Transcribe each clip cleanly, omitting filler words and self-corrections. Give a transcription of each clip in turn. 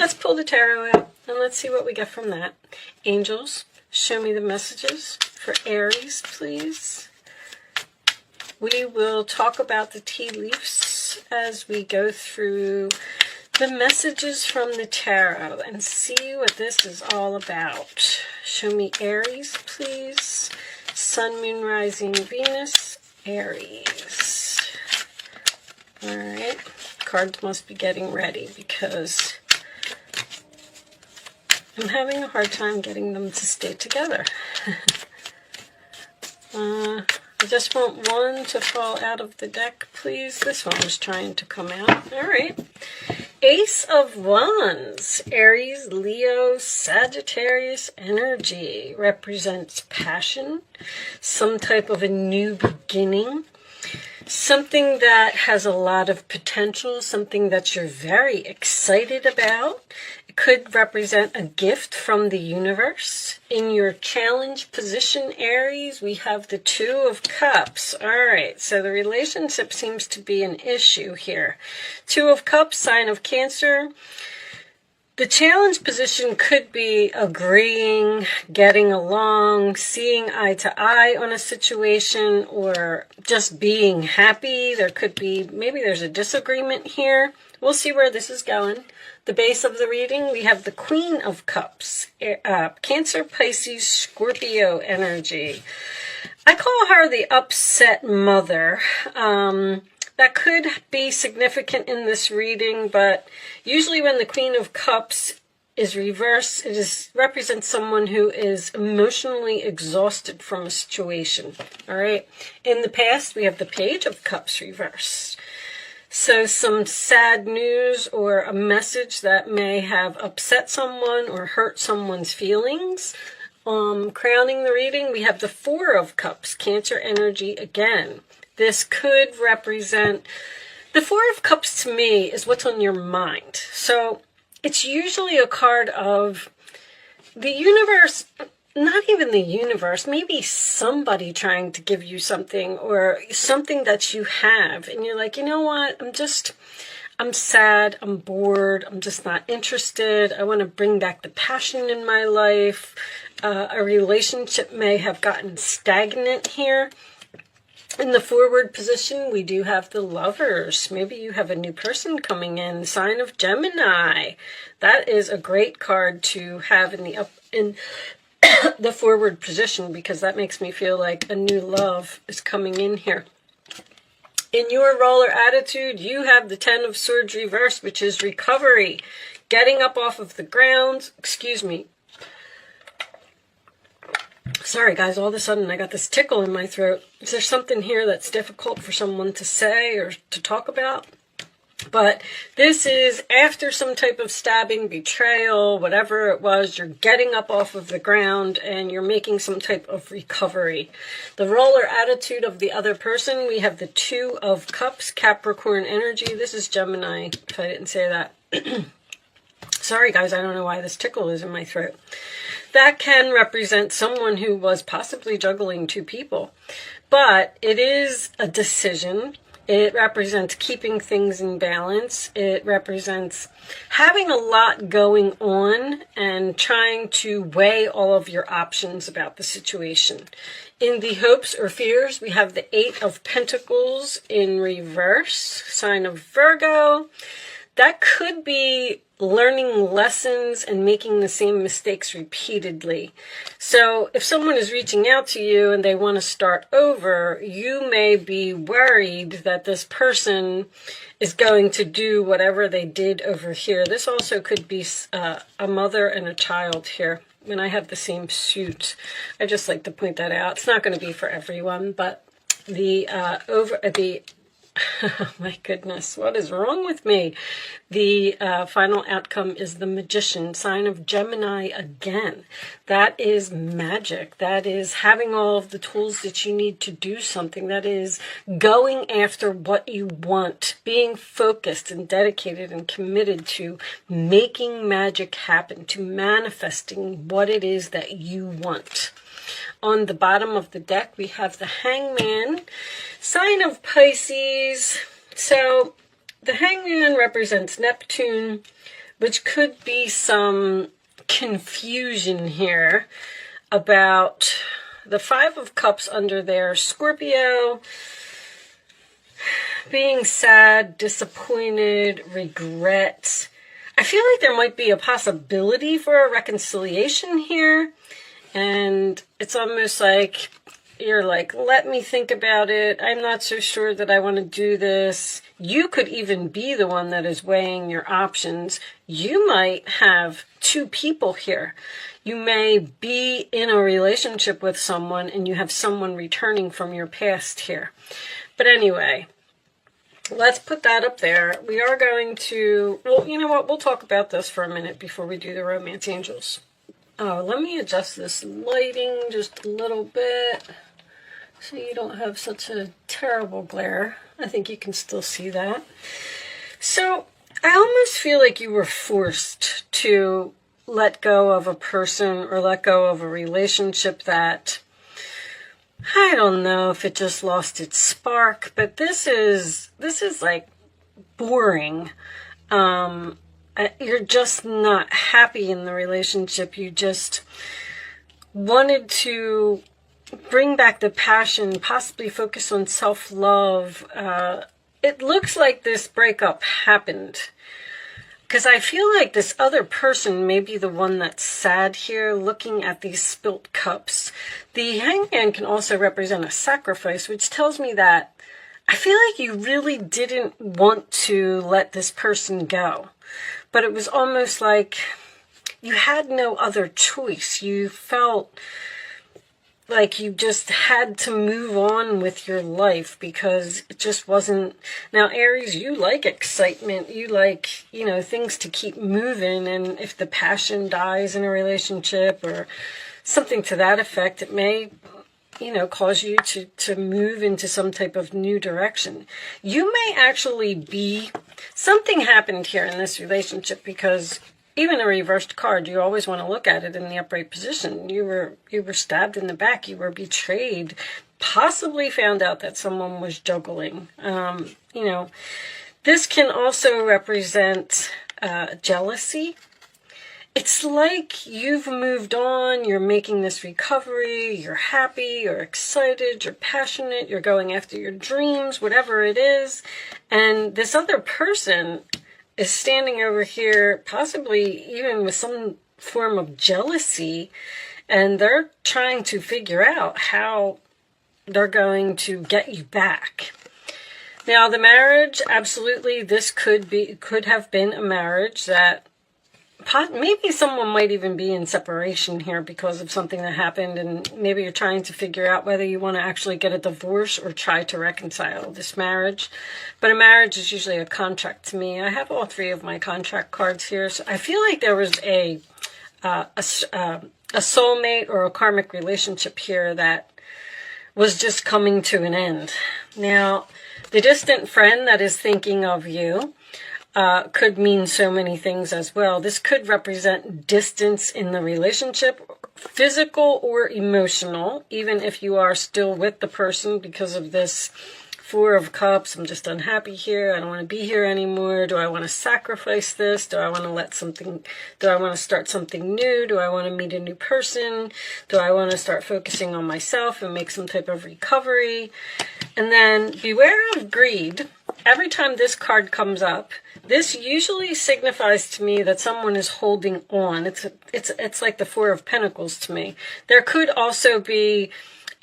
let's pull the tarot out and let's see what we get from that. Angels, show me the messages for Aries, please. We will talk about the tea leaves as we go through the messages from the tarot and see what this is all about. Show me Aries, please. Sun, Moon, Rising, Venus, Aries. All right. Cards must be getting ready because I'm having a hard time getting them to stay together. I just want one to fall out of the deck, please. This one was trying to come out. All right. Ace of Wands, Aries, Leo, Sagittarius energy represents passion, some type of a new beginning, something that has a lot of potential, something that you're very excited about. It could represent a gift from the universe. In your challenge position, Aries, we have the Two of Cups. All right, so the relationship seems to be an issue here. Two of Cups, sign of Cancer. The challenge position could be agreeing, getting along, seeing eye to eye on a situation, or just being happy. There could be, maybe there's a disagreement here. We'll see where this is going. The base of the reading, we have the Queen of Cups, Cancer, Pisces, Scorpio energy. I call her the upset mother. That could be significant in this reading, but usually when the Queen of Cups is reversed, it represents someone who is emotionally exhausted from a situation. All right. In the past, we have the Page of Cups reversed. So some sad news or a message that may have upset someone or hurt someone's feelings. Crowning the reading, we have the Four of Cups, Cancer energy again. This could represent, the Four of Cups to me is what's on your mind. So it's usually a card of the universe, not even the universe, maybe somebody trying to give you something or something that you have. And you're like, you know what, I'm sad, I'm bored, I'm just not interested. I want to bring back the passion in my life. A relationship may have gotten stagnant here. In the forward position, we do have the Lovers. Maybe you have a new person coming in, sign of Gemini. That is a great card to have in the forward position because that makes me feel like a new love is coming in here. In your roller attitude, you have the Ten of Swords reversed, which is recovery, getting up off of the ground. Excuse me. Sorry, guys, all of a sudden I got this tickle in my throat. Is there something here that's difficult for someone to say or to talk about? But this is after some type of stabbing, betrayal, whatever it was, you're getting up off of the ground and you're making some type of recovery. The roller attitude of the other person, we have the Two of Cups, Capricorn energy. This is Gemini, if I didn't say that. Sorry, guys, I don't know why this tickle is in my throat. That can represent someone who was possibly juggling two people. But it is a decision. It represents keeping things in balance. It represents having a lot going on and trying to weigh all of your options about the situation. In the hopes or fears, we have the Eight of Pentacles in reverse, sign of Virgo. That could be learning lessons and making the same mistakes repeatedly. So if someone is reaching out to you and they want to start over, you may be worried that this person is going to do whatever they did over here. This also could be a mother and a child here. When I have the same suit, I just like to point that out. It's not going to be for everyone, but oh my goodness, what is wrong with me? The final outcome is the Magician, sign of Gemini again. That is magic. That is having all of the tools that you need to do something. That is going after what you want, being focused and dedicated and committed to making magic happen, to manifesting what it is that you want. On the bottom of the deck, we have the Hangman, sign of Pisces. So the Hangman represents Neptune, which could be some confusion here about the Five of Cups under there. Scorpio, being sad, disappointed, regret. I feel like there might be a possibility for a reconciliation here. And it's almost like you're like, let me think about it. I'm not so sure that I want to do this. You could even be the one that is weighing your options. You might have two people here. You may be in a relationship with someone and you have someone returning from your past here. But anyway, let's put that up there. We are going to, well, you know what? We'll talk about this for a minute before we do the romance angels. Oh, let me adjust this lighting just a little bit so you don't have such a terrible glare. I think you can still see that. So I almost feel like you were forced to let go of a person or let go of a relationship that, I don't know if it just lost its spark, but this is like boring. You're just not happy in the relationship. You just wanted to bring back the passion, possibly focus on self-love. It looks like this breakup happened because I feel like this other person may be the one that's sad here, looking at these spilt cups. The hangman can also represent a sacrifice, which tells me that I feel like you really didn't want to let this person go. But it was almost like you had no other choice. You felt like you just had to move on with your life because it just wasn't. Now, Aries, you like excitement. You like, things to keep moving. And if the passion dies in a relationship or something to that effect, it may, cause you to move into some type of new direction. You may actually be, something happened here in this relationship because even a reversed card, you always want to look at it in the upright position. You were stabbed in the back. You were betrayed, possibly found out that someone was juggling. This can also represent jealousy. It's like you've moved on, you're making this recovery, you're happy, you're excited, you're passionate, you're going after your dreams, whatever it is. And this other person is standing over here, possibly even with some form of jealousy, and they're trying to figure out how they're going to get you back. Now, the marriage, absolutely, this could have been a marriage that maybe someone might even be in separation here because of something that happened, and maybe you're trying to figure out whether you want to actually get a divorce or try to reconcile this marriage. But a marriage is usually a contract to me. I have all three of my contract cards here, so I feel like there was a soulmate or a karmic relationship here that was just coming to an end. Now, the distant friend that is thinking of you could mean so many things as well. This could represent distance in the relationship, physical or emotional, even if you are still with the person because of this Four of Cups. I'm just unhappy here. I don't want to be here anymore. Do I want to sacrifice this? Do I want to start something new? Do I want to meet a new person? Do I want to start focusing on myself and make some type of recovery? And then beware of greed. Every time this card comes up, this usually signifies to me that someone is holding on. It's like the Four of Pentacles to me. There could also be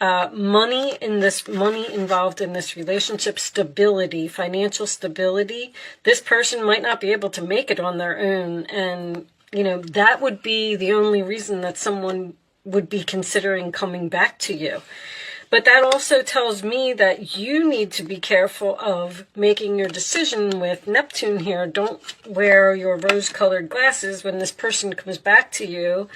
money involved in this relationship, stability, financial stability. This person might not be able to make it on their own, and that would be the only reason that someone would be considering coming back to you. But that also tells me that you need to be careful of making your decision with Neptune here. Don't wear your rose-colored glasses when this person comes back to you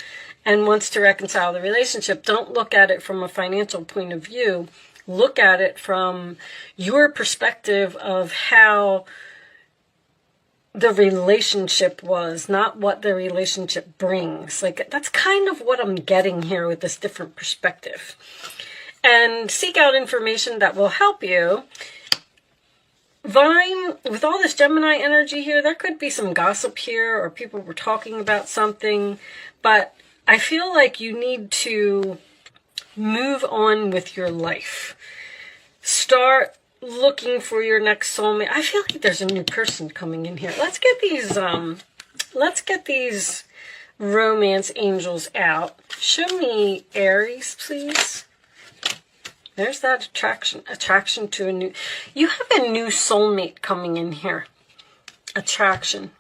and wants to reconcile the relationship. Don't look at it from a financial point of view. Look at it from your perspective of how the relationship was, not what the relationship brings. Like, that's kind of what I'm getting here with this different perspective. And seek out information that will help you Vine, with all this Gemini energy here, there could be some gossip here, or people were talking about something, but I feel like you need to move on with your life. Start looking for your next soulmate. I feel like there's a new person coming in here. Let's get these romance angels out. Show me Aries, please. There's that attraction to a new, you have a new soulmate coming in here. Attraction.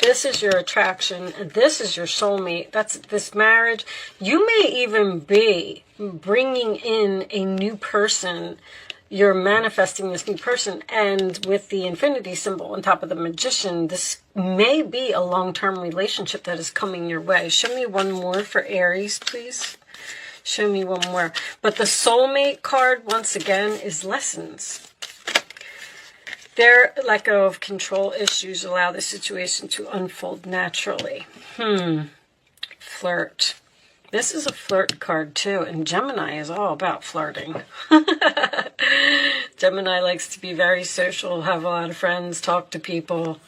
This is your attraction, and this is your soulmate. That's this marriage. You may even be bringing in a new person. You're manifesting this new person, and with the infinity symbol on top of the magician, this may be a long-term relationship that is coming your way. Show me one more for Aries, please. Show me one more. But the soulmate card, once again, is lessons. Their let go of control issues allow the situation to unfold naturally. Flirt. This is a flirt card too, and Gemini is all about flirting. Gemini likes to be very social, have a lot of friends, talk to people.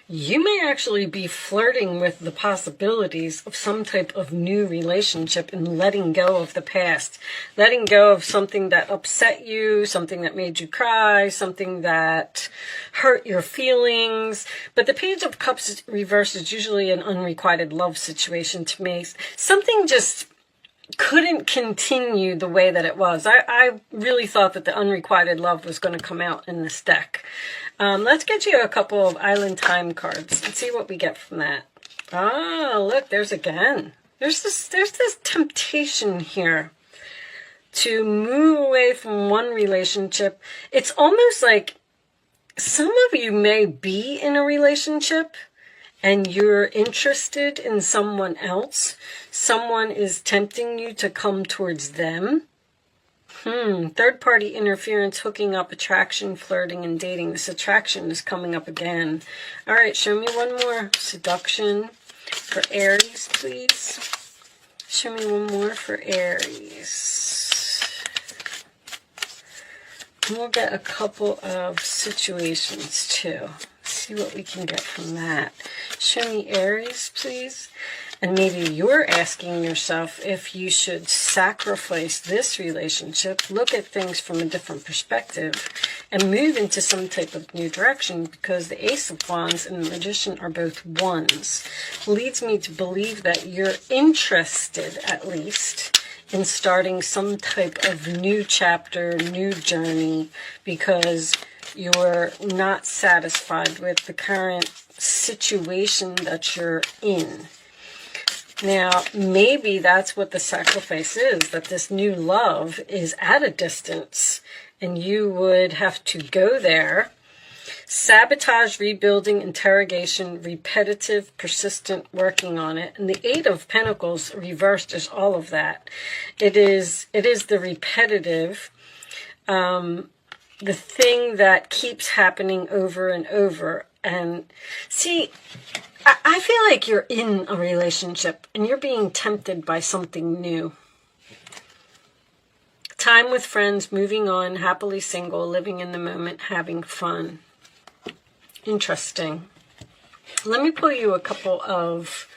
You may actually be flirting with the possibilities of some type of new relationship and letting go of the past. Letting go of something that upset you, something that made you cry, something that hurt your feelings. But the Page of Cups reversed is usually an unrequited love situation to me. Something just couldn't continue the way that it was. I really thought that the unrequited love was going to come out in this deck. Let's get you a couple of Island Time cards and see what we get from that. Ah, look, there's this temptation here to move away from one relationship. It's almost like some of you may be in a relationship and you're interested in someone else. Someone is tempting you to come towards them. Third-party interference, hooking up, attraction, flirting, and dating. This attraction is coming up again. All right, show me one more. Seduction for Aries, please. Show me one more for Aries. And we'll get a couple of situations, too. See what we can get from that. Show me Aries, please. And maybe you're asking yourself if you should sacrifice this relationship, look at things from a different perspective, and move into some type of new direction, because the Ace of Wands and the Magician are both ones. Leads me to believe that you're interested, at least, in starting some type of new chapter, new journey, because you're not satisfied with the current situation that you're in. Now, maybe that's what the sacrifice is, that this new love is at a distance, and you would have to go there. Sabotage, rebuilding, interrogation, repetitive, persistent, working on it. And the Eight of Pentacles reversed is all of that. It is the repetitive, the thing that keeps happening over and over. And see, I feel like you're in a relationship and you're being tempted by something new. Time with friends, moving on, happily single, living in the moment, having fun. Interesting. Let me pull you a couple of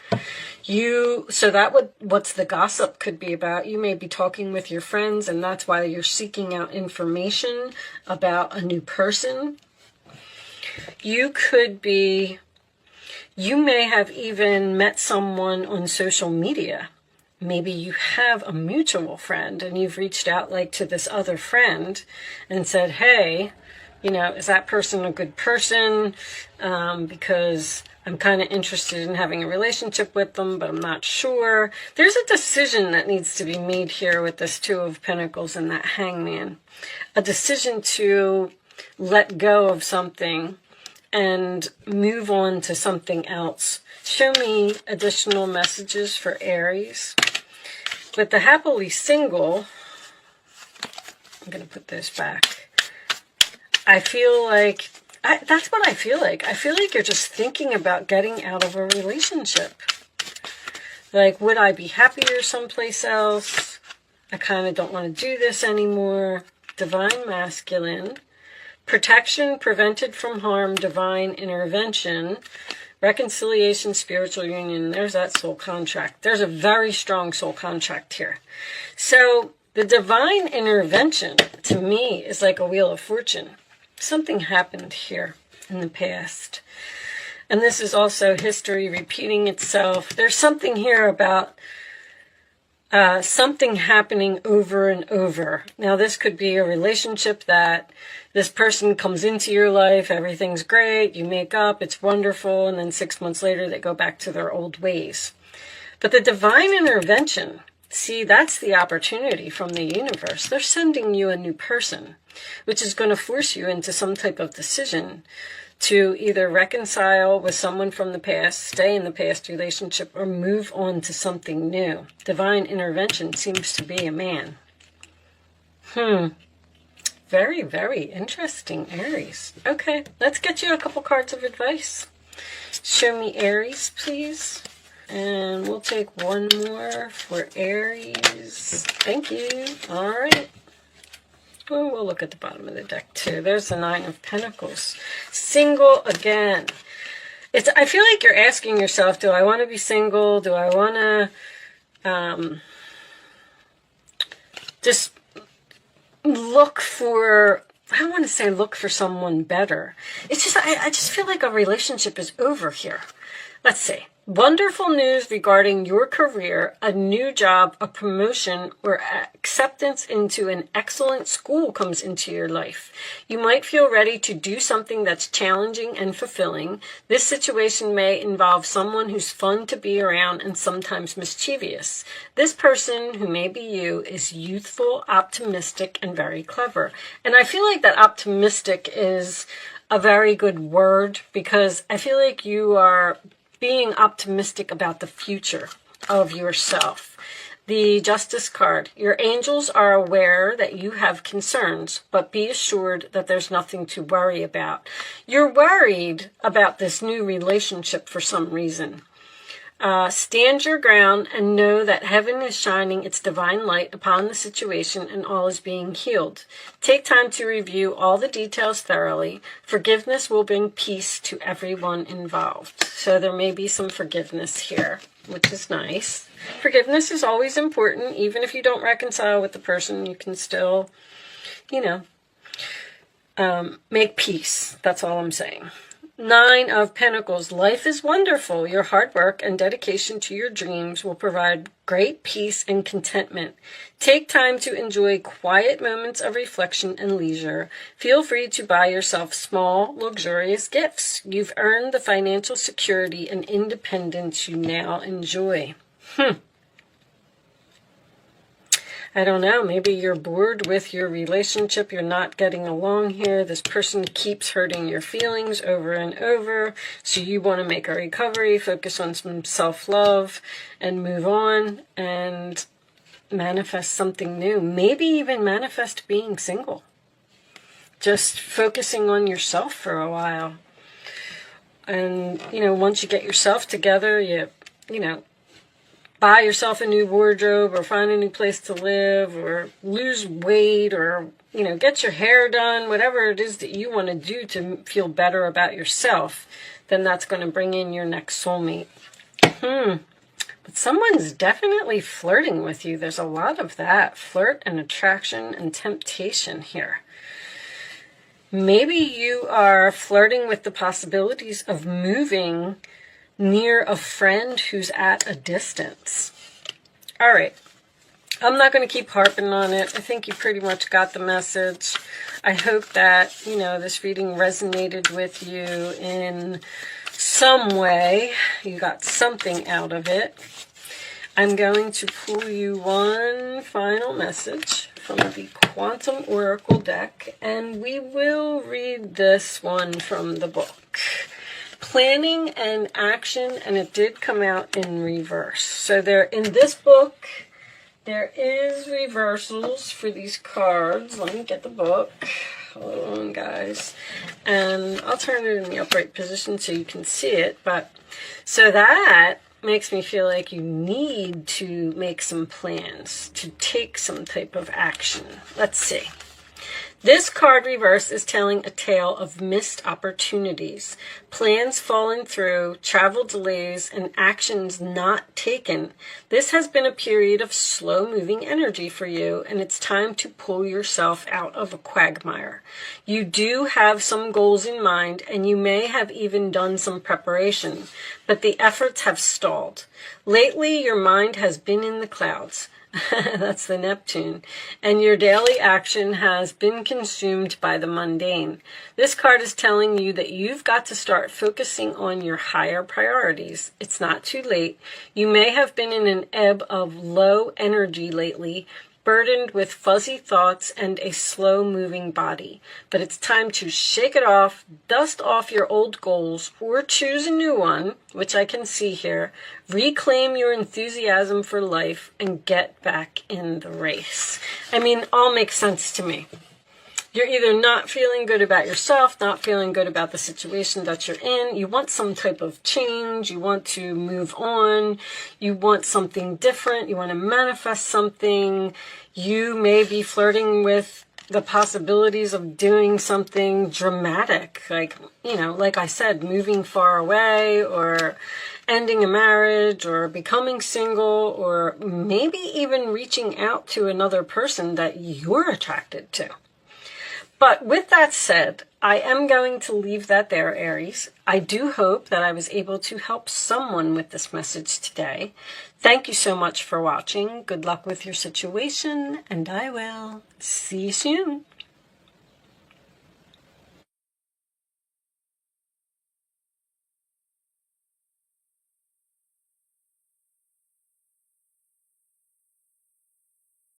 so that what's the gossip could be about. You may be talking with your friends, and that's why you're seeking out information about a new person. You may have even met someone on social media. Maybe you have a mutual friend and you've reached out like to this other friend and said, hey, is that person a good person? Because I'm kind of interested in having a relationship with them, but I'm not sure. There's a decision that needs to be made here with this Two of Pentacles and that Hangman. A decision to let go of something and move on to something else. Show me additional messages for Aries. With the happily single, I'm going to put this back. I feel like, that's what I feel like. I feel like you're just thinking about getting out of a relationship. Like, would I be happier someplace else? I kind of don't want to do this anymore. Divine Masculine. protection, prevented from harm, divine intervention, reconciliation, spiritual union. There's that soul contract. There's a very strong soul contract here. So the divine intervention to me is like a wheel of fortune. Something happened here in the past. And this is also history repeating itself. There's something here about something happening over and over. Now, this could be a relationship that this person comes into your life, everything's great, you make up, it's wonderful, and then 6 months later they go back to their old ways. But the divine intervention, see, that's the opportunity from the universe. They're sending you a new person, which is going to force you into some type of decision to either reconcile with someone from the past, stay in the past relationship, or move on to something new. Divine intervention seems to be a man. Very, very interesting, Aries. Okay, let's get you a couple cards of advice. Show me Aries, please. And we'll take one more for Aries. Thank you. All right. Oh, we'll look at the bottom of the deck too. There's the Nine of Pentacles. Single again. I feel like you're asking yourself, do I want to be single? Do I want to just look for, I don't want to say look for someone better. It's just, I just feel like a relationship is over here. Let's see. Wonderful news regarding your career, a new job, a promotion, or acceptance into an excellent school comes into your life. You might feel ready to do something that's challenging and fulfilling. This situation may involve someone who's fun to be around and sometimes mischievous. This person, who may be you, is youthful, optimistic, and very clever. And I feel like that optimistic is a very good word, because I feel like you are being optimistic about the future of yourself. The Justice card. Your angels are aware that you have concerns, but be assured that there's nothing to worry about. You're worried about this new relationship for some reason. Stand your ground and know that heaven is shining its divine light upon the situation and all is being healed. Take time to review all the details thoroughly. Forgiveness will bring peace to everyone involved. So there may be some forgiveness here, which is nice. Forgiveness is always important. Even if you don't reconcile with the person, you can still, make peace. That's all I'm saying. Nine of Pentacles. Life is wonderful. Your hard work and dedication to your dreams will provide great peace and contentment. Take time to enjoy quiet moments of reflection and leisure. Feel free to buy yourself small, luxurious gifts. You've earned the financial security and independence you now enjoy. I don't know, maybe you're bored with your relationship, you're not getting along here, this person keeps hurting your feelings over and over, so you want to make a recovery, focus on some self-love, and move on, and manifest something new. Maybe even manifest being single. Just focusing on yourself for a while. And, once you get yourself together, you buy yourself a new wardrobe, or find a new place to live, or lose weight, or, get your hair done, whatever it is that you want to do to feel better about yourself, then that's going to bring in your next soulmate. But someone's definitely flirting with you. There's a lot of that. Flirt and attraction and temptation here. Maybe you are flirting with the possibilities of moving near a friend who's at a distance. All right. I'm not going to keep harping on it. I think you pretty much got the message. I hope that, this reading resonated with you in some way. You got something out of it. I'm going to pull you one final message from the Quantum Oracle deck, and we will read this one from the book. Planning and action, and it did come out in reverse. So in this book, there is reversals for these cards. Let me get the book. Hold on, guys. And I'll turn it in the upright position so you can see it. So that makes me feel like you need to make some plans, to take some type of action. Let's see. This card reverse is telling a tale of missed opportunities, plans falling through, travel delays, and actions not taken. This has been a period of slow-moving energy for you, and it's time to pull yourself out of a quagmire. You do have some goals in mind, and you may have even done some preparation, but the efforts have stalled. Lately, your mind has been in the clouds. That's the Neptune. And your daily action has been consumed by the mundane. This card is telling you that you've got to start focusing on your higher priorities. It's not too late. You may have been in an ebb of low energy lately, burdened with fuzzy thoughts and a slow-moving body. But it's time to shake it off, dust off your old goals, or choose a new one, which I can see here, reclaim your enthusiasm for life, and get back in the race. I mean, all makes sense to me. You're either not feeling good about yourself, not feeling good about the situation that you're in. You want some type of change. You want to move on. You want something different. You want to manifest something. You may be flirting with the possibilities of doing something dramatic, like, like I said, moving far away, or ending a marriage, or becoming single, or maybe even reaching out to another person that you're attracted to. But with that said, I am going to leave that there, Aries. I do hope that I was able to help someone with this message today. Thank you so much for watching. Good luck with your situation, and I will see you soon.